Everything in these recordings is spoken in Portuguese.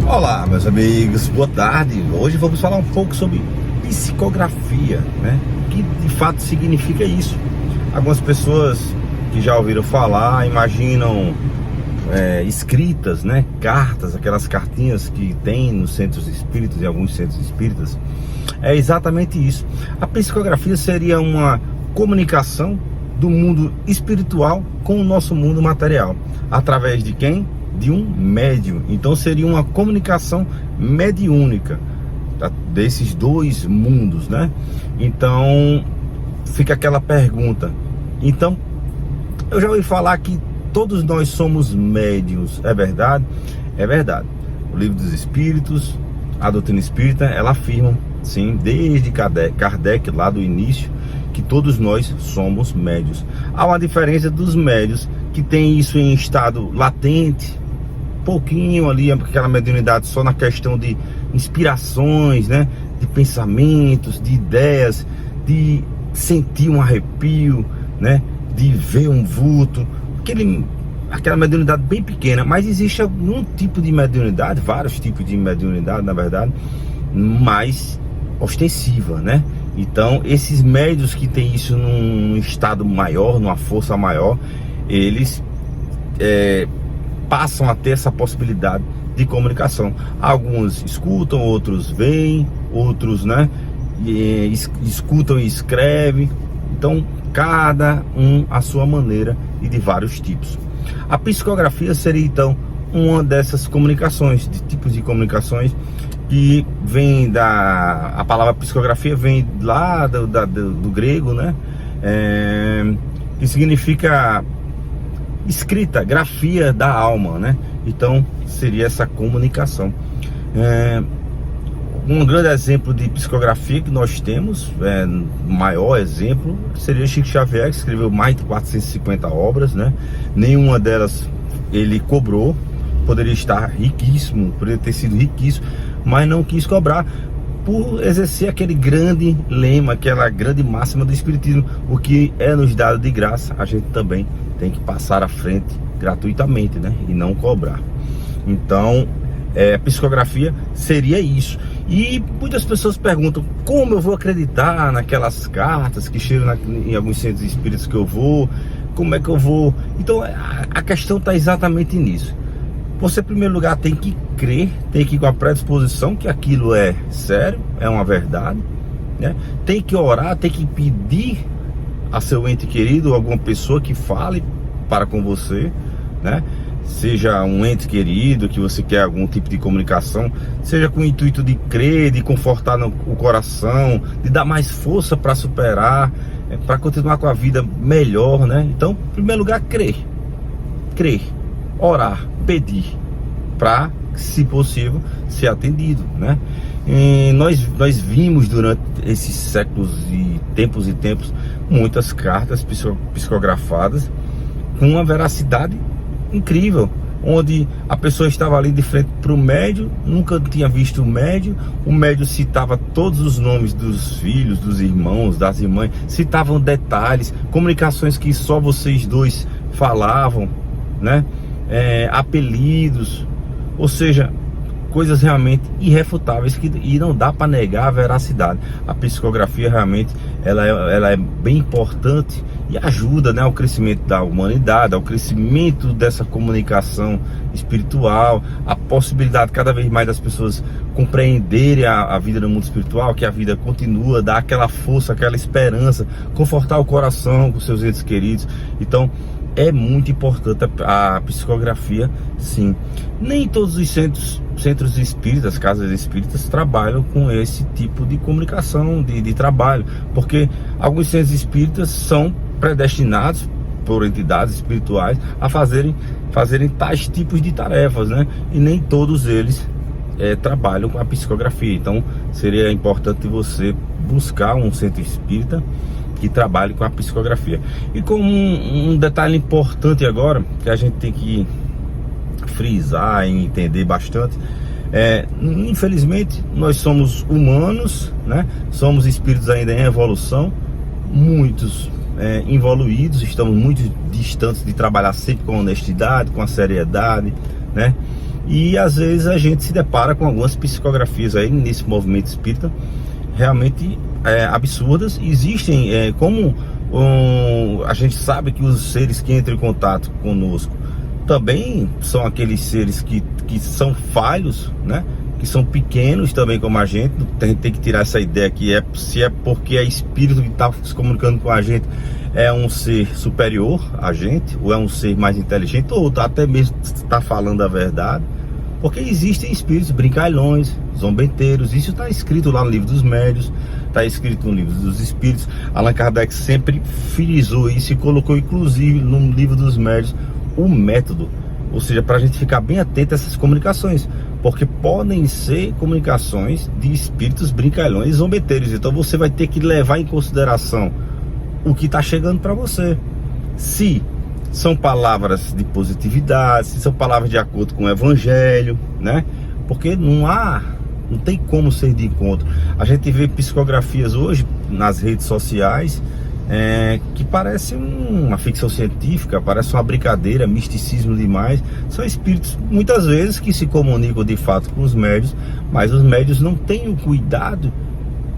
Olá, meus amigos, boa tarde. Hoje vamos falar um pouco sobre psicografia, né? O que de fato significa isso? Algumas pessoas que já ouviram falar imaginam escritas, né? Cartas, aquelas cartinhas que tem nos centros espíritas, em alguns centros espíritas. É exatamente isso. A psicografia seria uma comunicação do mundo espiritual com o nosso mundo material. Através de quem? De um médium. Então seria uma comunicação mediúnica desses dois mundos, né? Então fica aquela pergunta. Então, eu já ouvi falar que todos nós somos médiuns. É verdade? É verdade. O Livro dos Espíritos, a doutrina espírita, ela afirma, sim, desde Kardec, lá do início, que todos nós somos médiuns. Há uma diferença dos médiuns que tem isso em estado latente, pouquinho ali, aquela mediunidade só na questão de inspirações, né? De pensamentos, de ideias, de sentir um arrepio, né? De ver um vulto, aquela mediunidade bem pequena. Mas existe algum tipo de mediunidade, vários tipos de mediunidade, na verdade, mais ostensiva, né? Então, esses médiuns que tem isso num estado maior, numa força maior, eles passam a ter essa possibilidade de comunicação. Alguns escutam, outros veem, outros, né, escutam e escrevem. Então, cada um à sua maneira e de vários tipos. A psicografia seria, então, uma dessas comunicações, de tipos de comunicações que vem a palavra psicografia vem lá do grego, né, que significa escrita, grafia da alma, né? Então seria essa comunicação. Um grande exemplo de psicografia que nós temos, maior exemplo, seria Chico Xavier, que escreveu mais de 450 obras, né? Nenhuma delas ele cobrou. Poderia estar riquíssimo, poderia ter sido riquíssimo, mas não quis cobrar, por exercer aquele grande lema, aquela grande máxima do Espiritismo: o que é nos dado de graça, a gente também tem que passar à frente gratuitamente, né? E não cobrar. Então, a psicografia seria isso. E muitas pessoas perguntam: como eu vou acreditar naquelas cartas que chegam em alguns centros espíritas que eu vou? Como é que eu vou? Então, a questão está exatamente nisso. Você, em primeiro lugar, tem que crer, tem que ir com a predisposição que aquilo é sério, é uma verdade, né? Tem que orar, tem que pedir a seu ente querido, alguma pessoa que fale para com você, né? Seja um ente querido que você quer algum tipo de comunicação, seja com o intuito de crer, de confortar o coração, de dar mais força para superar, para continuar com a vida melhor, né? Então, em primeiro lugar, crer, orar, pedir, para, se possível, ser atendido, né? E nós vimos durante esses séculos e tempos muitas cartas psicografadas com uma veracidade incrível, onde a pessoa estava ali de frente para o médium, nunca tinha visto o médium citava todos os nomes dos filhos, dos irmãos, das irmãs, citavam detalhes, comunicações que só vocês dois falavam, né? Apelidos, ou seja, coisas realmente irrefutáveis e não dá para negar a veracidade. A psicografia realmente ela é bem importante e ajuda, né, ao crescimento da humanidade, ao crescimento dessa comunicação espiritual, a possibilidade cada vez mais das pessoas compreenderem a vida no mundo espiritual, que a vida continua, dar aquela força, aquela esperança, confortar o coração com seus entes queridos. Então, é muito importante a psicografia, sim. Nem todos os centros espíritas, casas espíritas, trabalham com esse tipo de comunicação, de trabalho, porque alguns centros espíritas são predestinados por entidades espirituais a fazerem tais tipos de tarefas, né? E nem todos eles trabalham com a psicografia. Então, seria importante você buscar um centro espírita que trabalhe com a psicografia. E como um detalhe importante agora, que a gente tem que frisar e entender bastante, Infelizmente, nós somos humanos, né? Somos espíritos ainda em evolução, muitos involuídos, estamos muito distantes de trabalhar sempre com honestidade, com a seriedade, né? E às vezes a gente se depara com algumas psicografias aí nesse movimento espírita realmente absurdas. Existem, a gente sabe que os seres que entram em contato conosco também são aqueles seres que são falhos, né? Que são pequenos também como a gente. A gente tem que tirar essa ideia que se é porque é espírito que está se comunicando com a gente, é um ser superior a gente, ou é um ser mais inteligente, ou até mesmo está falando a verdade. Porque existem espíritos brincalhões, zombeteiros. Isso está escrito lá no livro dos médiuns, está escrito no livro dos espíritos. Allan Kardec sempre frisou isso e colocou inclusive no livro dos médiuns o método, ou seja, para a gente ficar bem atento a essas comunicações, porque podem ser comunicações de espíritos brincalhões e zombeteiros. Então você vai ter que levar em consideração o que está chegando para você. Se são palavras de positividade, se são palavras de acordo com o evangelho, né? Porque não tem como ser de encontro. A gente vê psicografias hoje nas redes sociais que parece uma ficção científica, parece uma brincadeira, misticismo demais. São espíritos muitas vezes que se comunicam de fato com os médiuns, mas os médiuns não têm o cuidado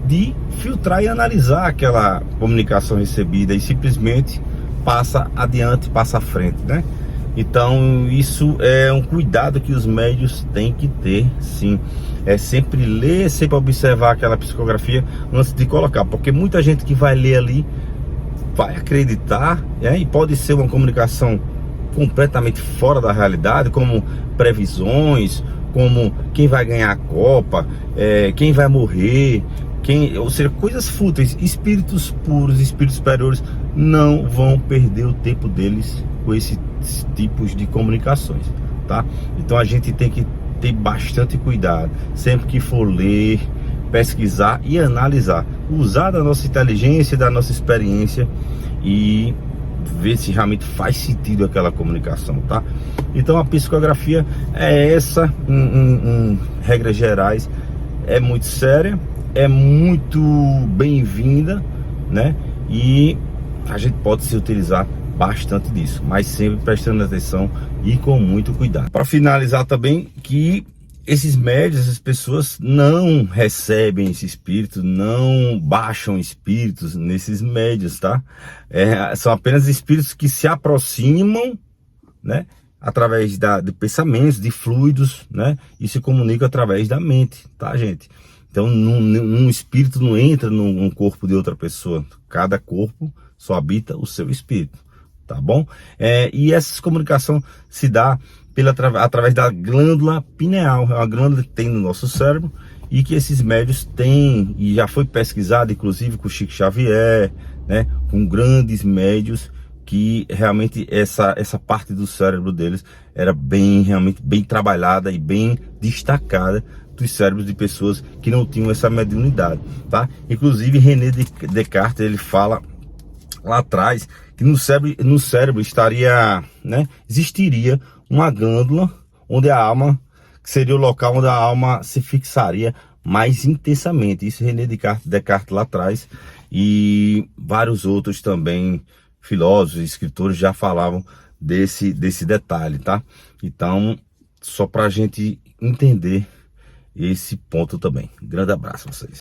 de filtrar e analisar aquela comunicação recebida e simplesmente passa adiante, passa à frente, né? Então isso é um cuidado que os médiuns têm que ter, sim. É sempre ler, sempre observar aquela psicografia antes de colocar, porque muita gente que vai ler ali vai acreditar, e pode ser uma comunicação completamente fora da realidade, como previsões, como quem vai ganhar a Copa, quem vai morrer, ou seja, coisas fúteis. Espíritos puros, espíritos superiores não vão perder o tempo deles com esses tipos de comunicações, tá? Então a gente tem que ter bastante cuidado sempre que for ler, pesquisar e analisar, usar da nossa inteligência, da nossa experiência e ver se realmente faz sentido aquela comunicação, tá? Então a psicografia é essa, em regras gerais, é muito séria, é muito bem-vinda, né? E a gente pode se utilizar bastante disso, mas sempre prestando atenção e com muito cuidado. Para finalizar também, que esses médiuns, essas pessoas não recebem esse espírito, não baixam espíritos nesses médiuns, tá? São apenas espíritos que se aproximam, né? Através de pensamentos, de fluidos, né? E se comunicam através da mente, tá, gente? Então, um espírito não entra num corpo de outra pessoa. Cada corpo só habita o seu espírito, tá bom? E essa comunicação se dá através da glândula pineal. É uma glândula que tem no nosso cérebro e que esses médiuns têm, e já foi pesquisado, inclusive com Chico Xavier, né? Com grandes médiuns, que realmente essa parte do cérebro deles era realmente bem trabalhada e bem destacada dos cérebros de pessoas que não tinham essa mediunidade, tá? Inclusive René Descartes, ele fala lá atrás que no cérebro estaria, né, existiria uma glândula onde a alma, que seria o local onde a alma se fixaria mais intensamente. Isso René Descartes lá atrás, e vários outros também filósofos, escritores já falavam desse detalhe, tá? Então, só para a gente entender esse ponto também. Grande abraço a vocês.